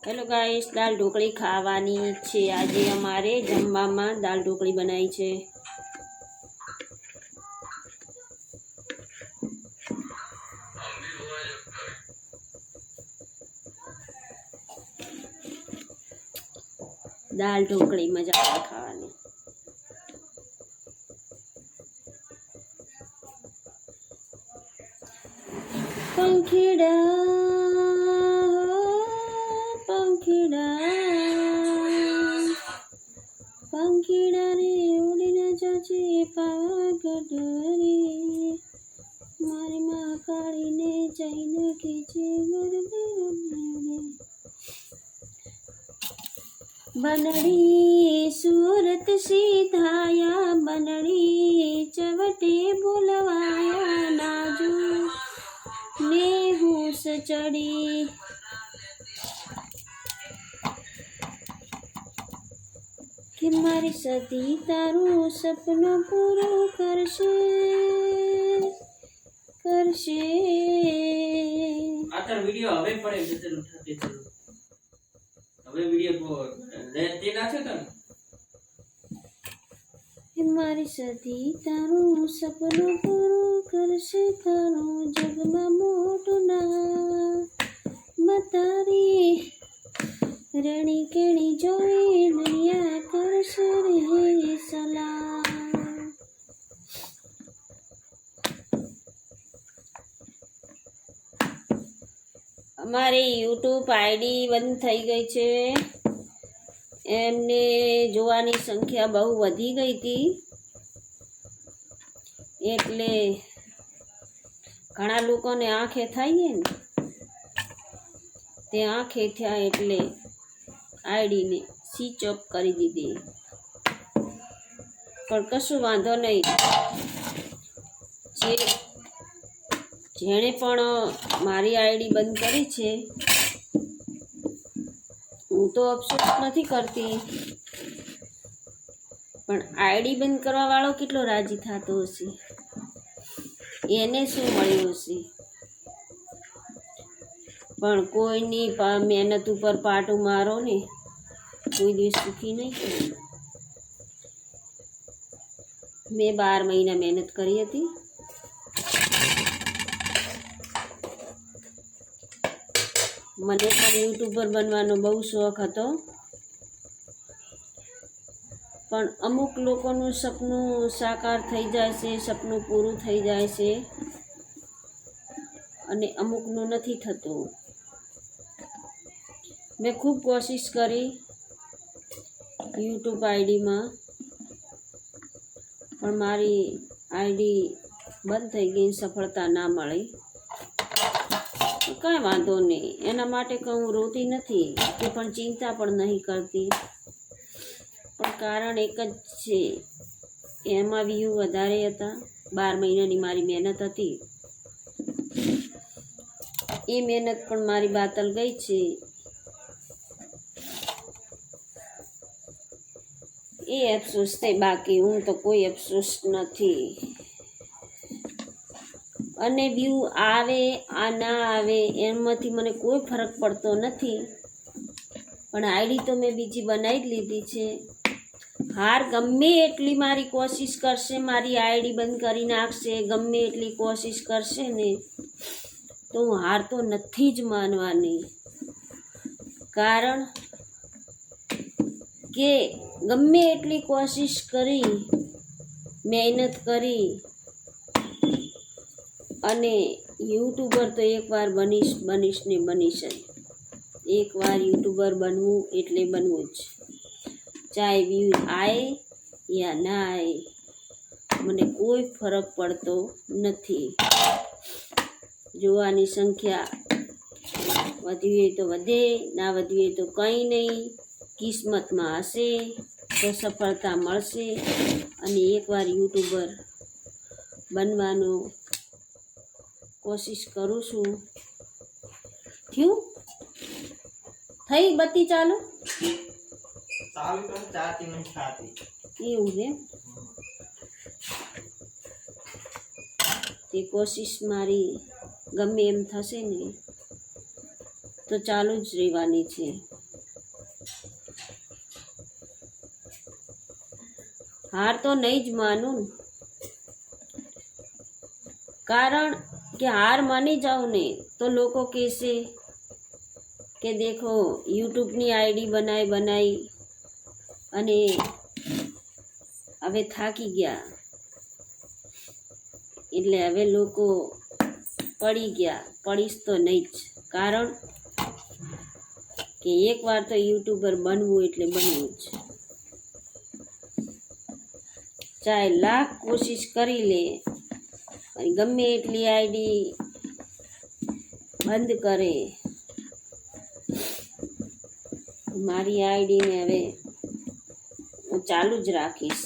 Hello guys, દાળ ઢોકળી ખાવાની છે આજે અમારે જમવામાં દાળ ઢોકળી બનાવી છે। દાળ ઢોકળી મજા આવે ખાવાની। પંખીડા પંખીડા રે ઉડીને જજે પાવાગઢ રે, મારી માં કાળીને જઈને કેજે बनड़ी सूरत सीधाया बनड़ी चवटे बुलवाया नाजू ने घूस चढ़ी। कि मारी सती तारू सपनों पूरो करशे करशे। आतर वीडियो હવે પડે જશે ઉઠાતે ચલો હવે વીડિયો તે નાખ્યો તો મારી સતી તારું સપનું પૂરું કરશે તારું જગમાં મોટું ના મતારી રેણી કેણી જોઈ દુનિયા કરશે રે સલામ। અમારી યુટ્યુબ આઈડી બંધ થઈ ગઈ છે। એમને જોવાની સંખ્યા બહુ વધી ગઈ હતી, એટલે ઘણા લોકોને આંખે થાય ને તે આંખે થયા એટલે આઈડીને સ્વિચ ઓફ કરી દીધી। પણ કશું વાંધો નહીં, જેણે પણ મારી આઈડી બંધ કરી છે હું તો અફસોસ નથી કરતી, પણ આઈડી બંધ કરવા વાળો કેટલો રાજી થતો હશે, એને શું મળ્યું હશે। પણ કોઈની મહેનત ઉપર પાટું મારો ને કોઈ દિવસ સુખી નહીં થાય। મેં 12 મહિના મહેનત કરી હતી, મને પણ યુટ્યુબર બનવાનો બહુ શોખ હતો, પણ અમુક લોકોનું સપનું સાકાર થઈ જાય છે, સપનું પૂરું થઈ જાય છે અને અમુકનું નથી થતું। મેં ખૂબ કોશિશ કરી યુટ્યુબ આઈડીમાં, પણ મારી આઈડી બંધ થઈ ગઈ, સફળતા ના મળી। કાંઈ વાંધો નહીં, એના માટે હું રોતી નથી કે પણ ચિંતા પણ નહીં કરતી, પણ કારણ એક જ છે, એમાં વ્યૂ વધારે હતા। 12 મહિનાની મારી મહેનત હતી, એ મહેનત પણ મારી બાતલ ગઈ છે। એ અફસોસ થાય, બાકી હું તો કોઈ અફસોસ નથી। અને વ્યૂ આવે આ ના આવે એમાંથી મને કોઈ ફરક પડતો નથી, પણ આઈડી તો મેં બીજી બનાવી જ લીધી છે। હાર ગમે એટલી મારી કોશિશ કરશે, મારી આઈડી બંધ કરી નાખશે, ગમે એટલી કોશિશ કરશે ને તો હું હાર તો નથી જ માનવાની, કારણ કે ગમે એટલી કોશિશ કરી, મહેનત કરી અને યુટ્યુબર તો એકવાર બનીશ ને બનીશ જ। એકવાર યુટ્યુબર બનવું એટલે બનવું જ, ચાહે વ્યૂ આવે યા ના આવે, મને કોઈ ફરક પડતો નથી। જોવાની સંખ્યા વધી હોય તો વધે, ના વધી હોય તો કંઈ નહીં, કિસ્મતમાં હશે તો સફળતા મળશે। અને એકવાર યુટ્યુબર બનવાનો કોશિશ કરું છું। થયું થઈ બત્તી ચાલુ ચાલુ તો 4 મિનિટ ખાતી એવું છે, તે કોશિશ મારી ગમે એમ થશે ને તો ચાલુ જ રહેવાની છે। હાર તો નહીં જ માનું, કારણ કે હાર માની જાઉં ને તો લોકો કહેશે કે દેખો યુટ્યુબની આઈડી બનાવી અને હવે થાકી ગયા, એટલે હવે લોકો પડી ગયા. પડીશ તો નહીં જ, કારણ કે એકવાર તો યુટ્યુબર બનવું એટલે બનવું જ. ચાહે લાખ કોશિશ કરી લે અને ગમે એટલી આઈડી બંધ કરે, મારી આઈડીને હવે હું ચાલુ જ રાખીશ.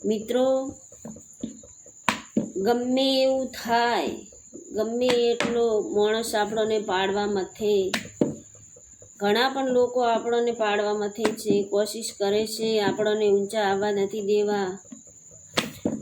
મિત્રો, ગમે એવું થાય, ગમે એટલો માણસ આપણને પાડવા મથે, ઘણા પણ લોકો આપણને પાડવા મથે છે, કોશિશ કરે છે આપણને ઊંચા આવવા નથી દેવા.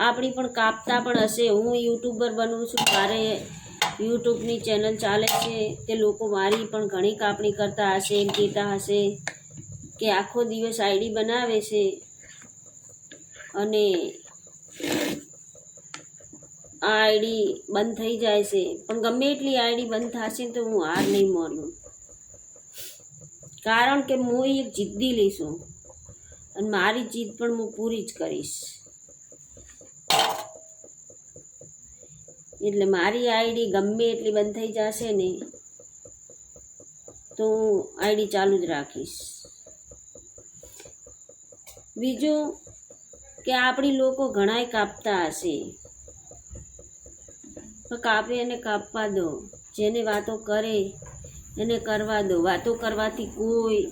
આપણી પણ કાપતા પણ હશે. હું યુટ્યુબર બનું છું, મારે યુટ્યુબની ચેનલ ચાલે છે, તે લોકો મારી પણ ઘણી કાપણી કરતા હશે, એમ કહેતા હશે કે આખો દિવસ આઈડી બનાવે છે અને આ આઈડી બંધ થઈ જાય છે. પણ ગમે એટલી આઈડી બંધ થશે તો હું હાર નહીં માનું, કારણ કે હું એક જિદ્દી લઈશું અને મારી જીદ પણ હું પૂરી જ કરીશ. એટલે મારી આઈડી ગમે એટલી બંધ થઈ જશે ને તો હું આઈડી ચાલુ જ રાખીશ. બીજું કે આપણી લોકો ઘણાય કાપતા હશે, તો કાપે એને કાપવા દો. જેને વાતો કરે એને કરવા દો. વાતો કરવાથી કોઈ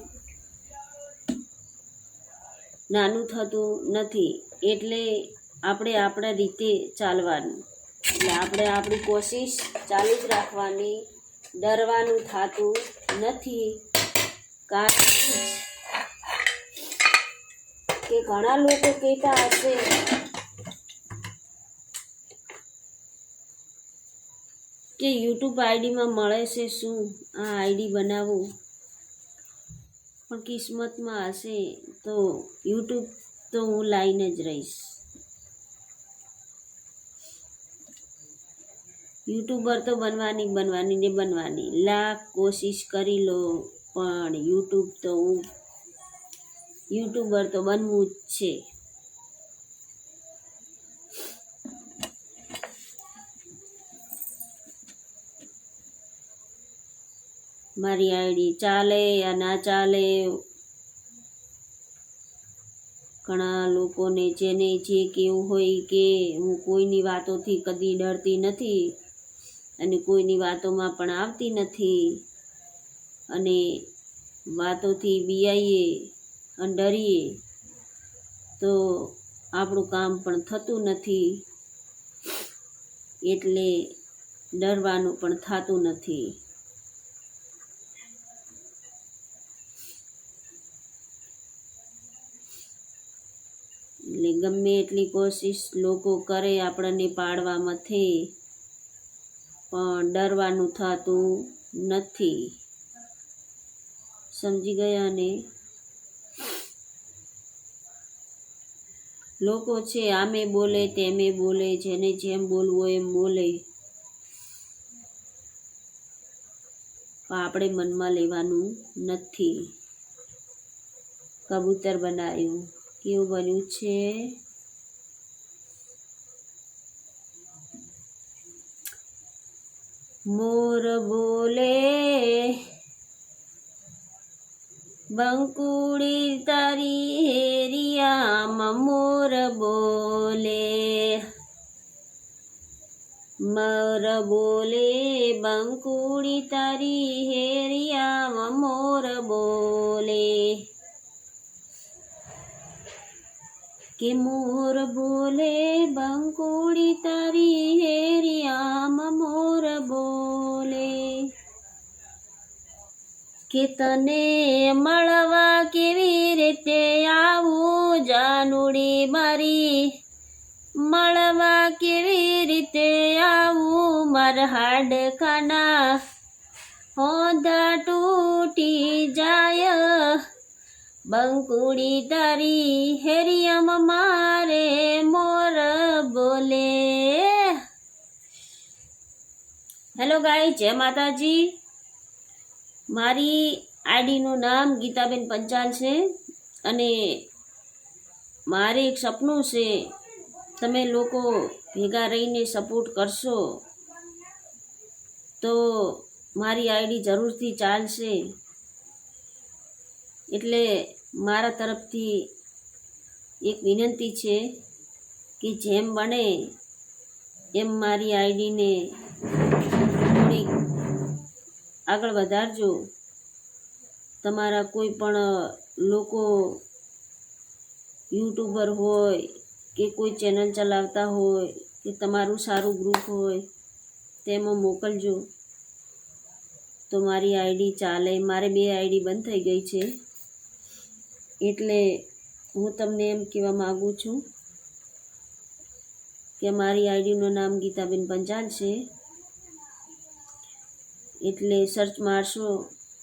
નાનું થતું નથી. એટલે આપણે આપણા રીતે ચાલવાનું. એટલે આપણે આપણી કોશિશ ચાલુ જ રાખવાની, ડરવાનું થતું નથી. કારણ કે ઘણા લોકો કહેતા હશે કે યુટ્યુબ આઈડીમાં મળે છે શું, આ આઈડી બનાવો. પણ કિસ્મતમાં હશે તો યુટ્યુબ તો હું લાઈને જ રહીશ. યુટ્યુબર તો બનવાની. લાખ કોશિશ કરી લો પણ યુટ્યુબર તો બનવું જ છે. મારી આઈડી ચાલે યા ના ચાલે, ઘણા લોકોને જેને જે કેવું હોય કે હું કોઈની વાતોથી કદી ડરતી નથી અને કોઈની વાતોમાં પણ આવતી નથી, અને વાતોથી બિયાઈએ અને ડરીએ તો આપણું કામ પણ થતું નથી. એટલે ડરવાનું પણ થતું નથી. એટલે ગમે એટલી કોશિશ લોકો કરે આપણને પાડવા મથે, પણ ડરવાનું થતું નથી. સમજી ગયા ને? લોકો છે આમે બોલે તેમે બોલે, જેને જેમ બોલવું હોય એમ બોલે, પણ આપણે મનમાં લેવાનું નથી. કબૂતર બનાવ્યું, કેવું બન્યું છે? મોર બોલે બંકુડી તારી હેરિયામાં, મોર બોલે બંકુડી તારી હેરિયામાં, મોર બોલે કે મોર બોલે બંકુડી તારી હેરિયામાં, મોર બોલે કે તને મળવા કેવી રીતે આવું જાનુડી મારી, મળવા કેવી રીતે આવું મારા હાડખાના હોંધા તૂટી જાય, બંકુડી તારી હેરિયમ મારે મોર બોલે. હેલો ગાય, જય માતાજી. મારી આઈડીનું નામ ગીતાબેન પંચાલ છે અને મારે એક સપનું છે, તમે લોકો ભેગા રહીને સપોર્ટ કરશો તો મારી આઈડી જરૂરથી ચાલશે. એટલે મારા તરફથી એક વિનંતી છે કે જેમ બને એમ મારી આઈડીને થોડીક આગળ વધારજો. તમારા કોઈ પણ લોકો યુટ્યુબર હોય કે કોઈ ચેનલ ચલાવતા હોય કે તમારું સારું ગ્રુપ હોય તેમાં મોકલજો તો મારી આઈડી ચાલે. મારે 2 આઈડી બંધ થઈ ગઈ છે એટલે હું તમને એમ કહેવા માગું છું કે મારી આઈડીનું નામ ગીતાબેન પંચાલ છે. એટલે સર્ચ મારશો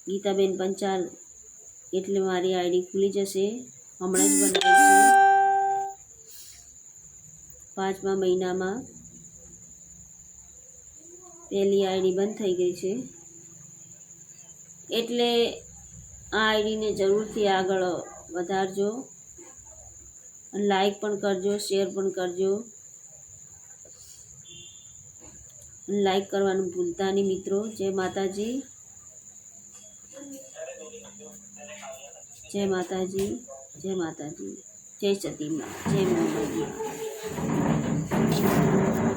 ગીતાબેન પંચાલ એટલે મારી આઈડી ખુલી જશે. હમણાં જ બનાવી છે 5મા મહિનામાં. પહેલી આઈડી બંધ થઈ ગઈ છે એટલે આ આઈડીને જરૂરથી આગળ વધારજો. લાઈક પણ કરજો, શેર પણ કરજો. લાઈક કરવાનું ભૂલતા નહીં મિત્રો. જય માતાજી, જય માતાજી, જય માતાજી, જય સતીમાં, જય મોહમ્મદ.